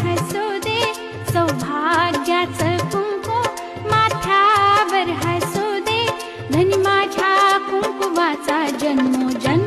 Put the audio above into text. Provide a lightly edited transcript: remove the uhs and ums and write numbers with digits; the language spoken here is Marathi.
हसू दे, सौभाग्याचं कुंकू माथ्यावर हसू दे, धनी माझ्या कुंकुवाचा जन्मोजन्मी